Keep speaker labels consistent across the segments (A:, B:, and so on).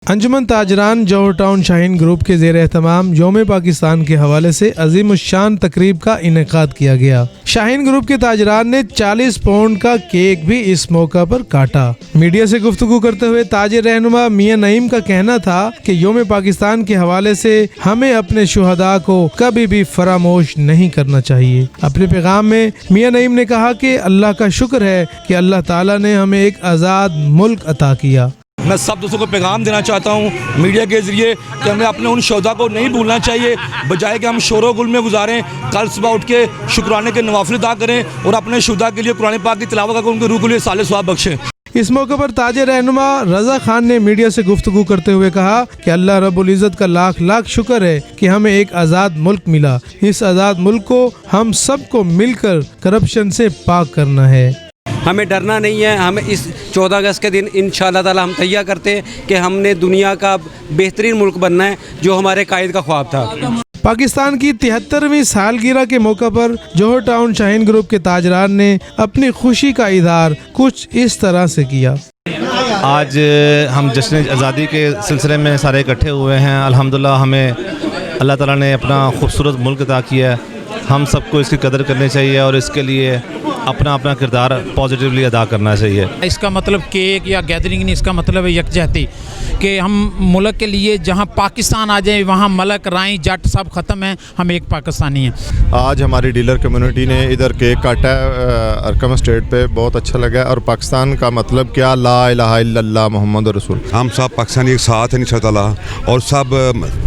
A: انجمن تاجران جوہر town شاہین group کے زیر اہتمام یوم پاکستان کے حوالے سے عظیم الشان تقریب کا انعقاد کیا گیا۔ شاہین گروپ کے تاجران نے 40 پاؤنڈ کا کیک بھی اس موقع پر کاٹا۔ میڈیا سے گفتگو کرتے ہوئے تاجر رہنما میاں نعیم کا کہنا تھا کہ یوم پاکستان کے حوالے سے ہمیں اپنے شہداء کو کبھی بھی فراموش نہیں کرنا چاہیے۔ اپنے پیغام میں میاں نعیم نے کہا کہ اللہ کا شکر ہے کہ اللہ تعالیٰ نے ہمیں ایک آزاد ملک عطا کیا۔
B: میں سب دوستوں کو پیغام دینا چاہتا ہوں میڈیا کے ذریعے کہ ہمیں اپنے ان شہداء کو نہیں بھولنا چاہیے، بجائے کہ ہم شور و گل میں گزاریں، کل صبح اٹھ کے شکرانے کے نوافل ادا کریں اور اپنے شہداء کے لیے قرآن پاک کی تلاوت کر کے ان کے روح کے لیے صالح ثواب بخشیں۔
A: اس موقع پر تاجر رہنما رضا خان نے میڈیا سے گفتگو کرتے ہوئے کہا کہ اللہ رب العزت کا لاکھ لاکھ شکر ہے کہ ہمیں ایک آزاد ملک ملا۔ اس آزاد ملک کو ہم سب کو مل کر کرپشن سے پاک کرنا ہے۔
C: ہمیں ڈرنا نہیں ہے۔ ہمیں اس 14 اگست کے دن انشاءاللہ تعالی ہم تیار کرتے ہیں کہ ہم نے دنیا کا بہترین ملک بننا ہے، جو ہمارے قائد کا خواب تھا۔
A: پاکستان کی 73ویں سالگرہ کے موقع پر جوہر ٹاؤن شاہین گروپ کے تاجران نے اپنی خوشی کا اظہار کچھ اس طرح سے کیا۔
D: آج ہم جشن آزادی کے سلسلے میں سارے اکٹھے ہوئے ہیں۔ الحمدللہ ہمیں اللہ تعالیٰ نے اپنا خوبصورت ملک عطا کیا ہے۔ ہم سب کو اس کی قدر کرنی چاہیے اور اس کے لیے اپنا کردار پازیٹیولی ادا کرنا چاہیے۔
E: اس کا مطلب کیک یا گیدرنگ نہیں، اس کا مطلب ہے یکجہتی، کہ ہم ملک کے لیے جہاں پاکستان آ جائے وہاں ملک رائیں جٹ سب ختم ہیں، ہم ایک پاکستانی ہیں۔
F: آج ہماری ڈیلر کمیونٹی نے ادھر کیک کاٹا ہے ارکم اسٹیٹ پہ، بہت اچھا لگا۔ اور پاکستان کا مطلب کیا، لا الہ الا اللہ محمد رسول۔
G: ہم سب پاکستانی ایک ساتھ ہیں انشاء اللہ، اور سب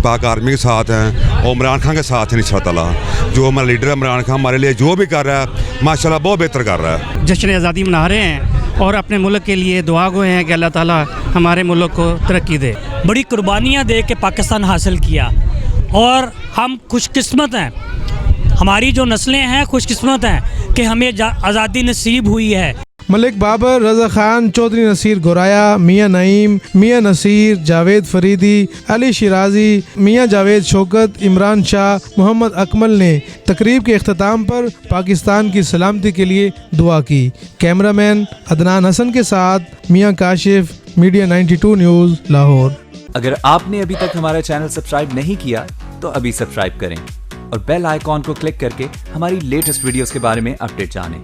G: پاک آرمی کے ساتھ ہیں اور عمران خان کے ساتھ ہیں انشاء اللہ۔ جو ہمارا لیڈر عمران خان ہمارے لیے جو بھی کر رہا ہے ماشاءاللہ بہت بہتر کر رہا ہے۔
H: جشن آزادی منا رہے ہیں اور اپنے ملک کے لیے دعا گوئے ہیں کہ اللہ تعالیٰ ہمارے ملک کو ترقی دے۔
I: بڑی قربانیاں دے کے پاکستان حاصل کیا اور ہم خوش قسمت ہیں، ہماری جو نسلیں ہیں خوش قسمت ہیں کہ ہمیں آزادی نصیب ہوئی ہے۔
A: ملک بابر، رضا خان، چودھری نصیر گورایا، میاں نعیم، میاں نصیر، جاوید فریدی، علی شیرازی، میاں جاوید شوکت، عمران شاہ، محمد اکمل نے تقریب کے اختتام پر پاکستان کی سلامتی کے لیے دعا کی۔ کیمرہ مین عدنان حسن کے ساتھ میاں کاشف، میڈیا 92 نیوز، لاہور۔
J: اگر آپ نے ابھی تک ہمارا چینل سبسکرائب نہیں کیا تو ابھی سبسکرائب کریں اور بیل آئیکن کو کلک کر کے ہماری لیٹسٹ ویڈیوز کے بارے میں اپڈیٹ جانیں۔